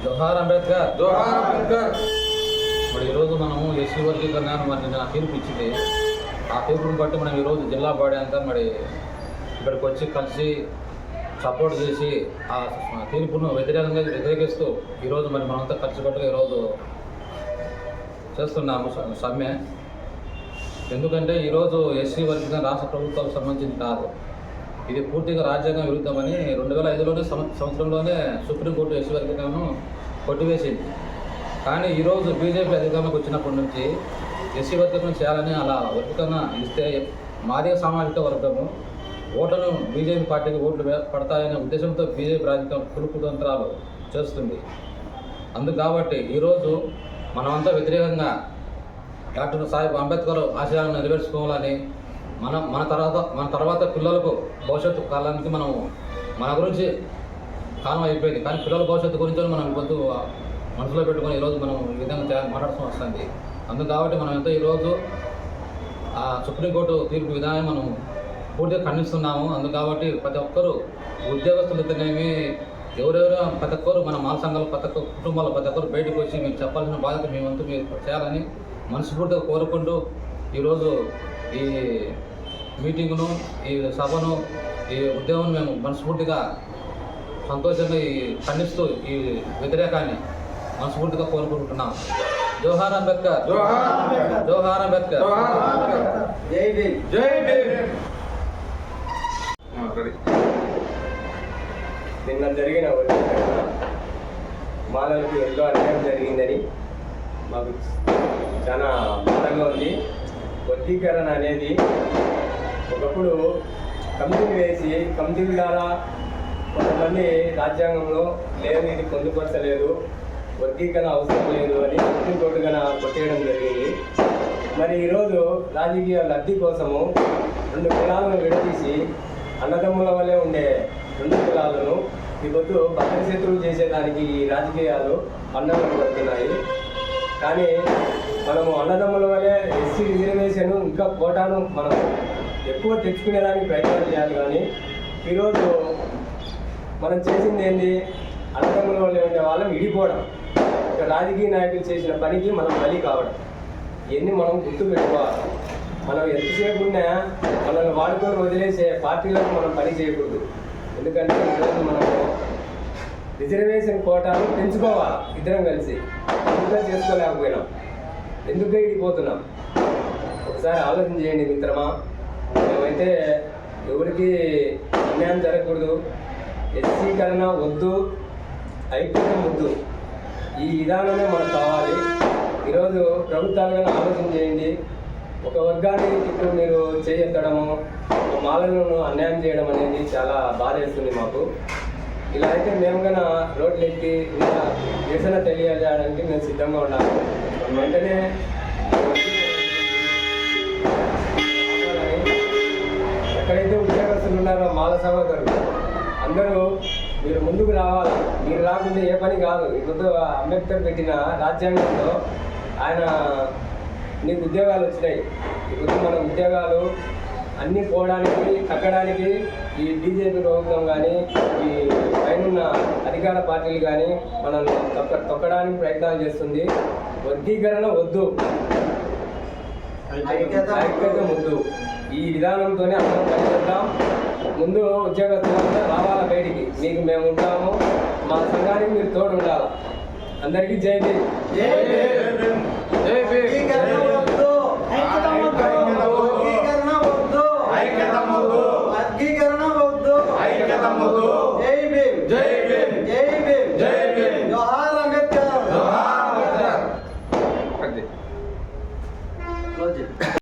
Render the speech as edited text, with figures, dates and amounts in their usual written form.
జోహార్ అంబేద్కర్. జోహార్ అంబేద్కర్. మరి ఈరోజు మనము ఎస్సీ వర్గీకరణ మరి నా తీర్పు ఇచ్చింది. ఆ తీర్పుని బట్టి మనం ఈరోజు జిల్లా బాడీ అంతా మరి ఇక్కడికి వచ్చి కలిసి సపోర్ట్ చేసి ఆ తీర్పును వ్యతిరేకిస్తూ ఈరోజు మరి మనంతా ఖర్చుకట్టుగా ఈరోజు చేస్తున్నాము సమ్మె. ఎందుకంటే ఈరోజు ఎస్సీ వర్గీకరణ రాష్ట్ర ప్రభుత్వాలకు సంబంధించింది కాదు, ఇది పూర్తిగా రాజ్యాంగం విరుద్ధమని 2005లోనే సంవత్సరంలోనే సుప్రీంకోర్టు ఎస్సీ వర్గీకరణను కొట్టివేసింది. కానీ ఈరోజు బీజేపీ అధికారంలోకి వచ్చినప్పటి నుంచి ఎస్సీ వర్గీకరణ చేయాలని అలా వర్గీకరణ ఇస్తే మాదిగ సామాజిక వర్గము ఓట్లను బీజేపీ పార్టీకి ఓట్లు పడతాయనే ఉద్దేశంతో బీజేపీ రాజకీయ కులుకుతంత్రాలు చేస్తుంది. అందుకు కాబట్టి ఈరోజు మనమంతా వ్యతిరేకంగా డాక్టర్ సాహెబ్ అంబేద్కర్ ఆశయాలను నెరవేర్చుకోవాలని మన తర్వాత పిల్లలకు భవిష్యత్తు కాలానికి మన గురించి కాలం అయిపోయింది, కానీ పిల్లల భవిష్యత్తు గురించి మనం ఇవ్వద్దు మనసులో పెట్టుకొని ఈరోజు మనం ఈ విధంగా మాట్లాడుతూ వస్తుంది. అందుకు కాబట్టి మనం ఎంతో ఈరోజు ఆ సుప్రీంకోర్టు తీర్పు విధానం మనం పూర్తిగా ఖండిస్తున్నాము. అందుకు కాబట్టి ప్రతి ఒక్కరూ ఉద్యోగస్తులతోనేమి ఎవరెవరో ప్రతి ఒక్కరు మన మాల సంఘాలు ప్రతి ఒక్క కుటుంబాలు ప్రతి ఒక్కరు బయటకు వచ్చి మీకు చెప్పాల్సిన బాధ్యత మేమంతా మీరు చేయాలని మనస్ఫూర్తిగా కోరుకుంటూ ఈరోజు ఈ మీటింగును, ఈ సభను, ఈ ఉద్యమం మేము మనస్ఫూర్తిగా సంతోషంగా ఖండిస్తూ ఈ వ్యతిరేకాన్ని మనస్ఫూర్తిగా కోరుకుంటున్నాం. జోహార్ అంబేద్కర్. జోహార్ అంబేద్కర్. జై భీమ్. జై భీమ్. నిన్న జరిగిన మాలలకు ఎంతో అన్యాయం జరిగిందని మాకు చాలా బాధగా ఉంది. వర్గీకరణ అనేది ఒకప్పుడు కమిటీలు వేసి కమిటీల ద్వారా కొంతమంది రాజ్యాంగంలో లేదు, ఇది పొందుపరచలేదు, వర్గీకరణ అవసరం లేదు అని సుప్రీంకోర్టుగా కొట్టేయడం జరిగింది. మరి ఈరోజు రాజకీయ లబ్ధి కోసము 2 కులాలను విడదీసి అన్నదమ్ముల వల్లే ఉండే 2 కులాలను ఈరోజు భద్రశత్రువులు చేసేదానికి ఈ రాజకీయాలు అన్నదమ్ములు పడుతున్నాయి. కానీ మనము అన్నదమ్ముల వల్లే ఎస్సీ రిజర్వేషన్ ఇంకా కోటాను మనం ఎక్కువ తెచ్చుకునేదానికి ప్రయత్నం చేయాలి. కానీ ఈరోజు మనం చేసింది ఏంటి, అన్నదమ్ముల వల్లే ఉండే వాళ్ళం విడిపోవడం, ఒక రాజకీయ నాయకులు చేసిన పనికి మనం బలి కావడం, ఇవన్నీ మనం గుర్తు పెట్టుకోవాలి. మనం ఎంతసేపు ఉన్నా మనల్ని వాడుకొని వదిలేసే పార్టీలకు మనం పని చేయకూడదు. ఎందుకంటే ఈరోజు మనము రిజర్వేషన్ కోటాను పెంచుకోవాలి, ఇద్దరం కలిసి ఎందుకు చేసుకోలేకపోయినాం, ఎందుకు ఇడిపోతున్నాం, ఒకసారి ఆలోచన చేయండి మిత్రమా. మేమైతే ఎవరికి అన్యాయం జరగకూడదు, ఎస్సీకరణ వద్దు, ఐక్యత వద్దు, ఈ విధానమే మనకు కావాలి. ఈరోజు ప్రభుత్వాలుగా ఆలోచన చేయండి. ఒక వర్గాన్ని ఇప్పుడు మీరు చేయెత్తడము, ఒక మాలను అన్యాయం చేయడం అనేది చాలా బాధేస్తుంది మాకు. ఇలా అయితే మేము కన్నా రోడ్లు ఎక్కి ఇలా నిరసన తెలియజేయడానికి మేము సిద్ధంగా ఉన్నాము. వెంటనే ఎక్కడైతే ఉద్యోగస్తులు ఉన్నారో మాల సహోదరులు అందరూ మీరు ముందుకు రావాలి. మీరు రాకుంటే ఏ పని కాదు. ఇప్పుడు అంబేద్కర్ పెట్టిన రాజ్యాంగంలో ఆయన నీకు ఉద్యోగాలు వచ్చినాయి. ఇప్పుడు మన ఉద్యోగాలు అన్నీ పోవడానికి తగ్గడానికి ఈ బీజేపీ ప్రభుత్వం కానీ ఈ పైన అధికార పార్టీలు కానీ మనల్ని తొక్కడానికి ప్రయత్నాలు చేస్తుంది. వర్గీకరణ వద్దు, ఐక్యత వద్దు, ఈ విధానంతోనే అందరం పనిచేద్దాం. ముందు ఉద్యోగస్తులంతా రావాలా బయటికి, మీకు మేము ఉంటాము, మా సంఘానికి మీరు తోడు ఉండాలి. అందరికీ జై భీమ్. జై భీమ్. జై భీమ్. వర్గీకరణ వద్దు.